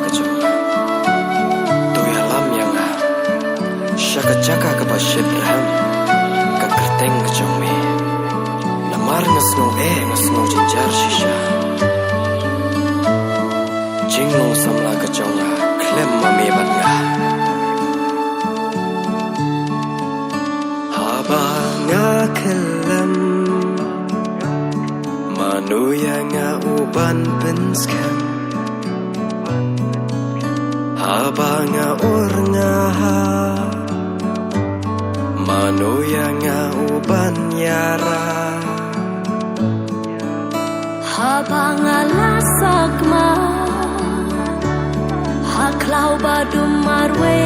kejong tu ya lam yang syaka caka ke pasyid raham ke kerteng kejong me namar ngasno jenjar shisha jinglong samla kejong klem mame batnga haba nga klem manu yang uban penskam haba nga urnga manu yang uban yara haba nga lasak ma haklau badum marwe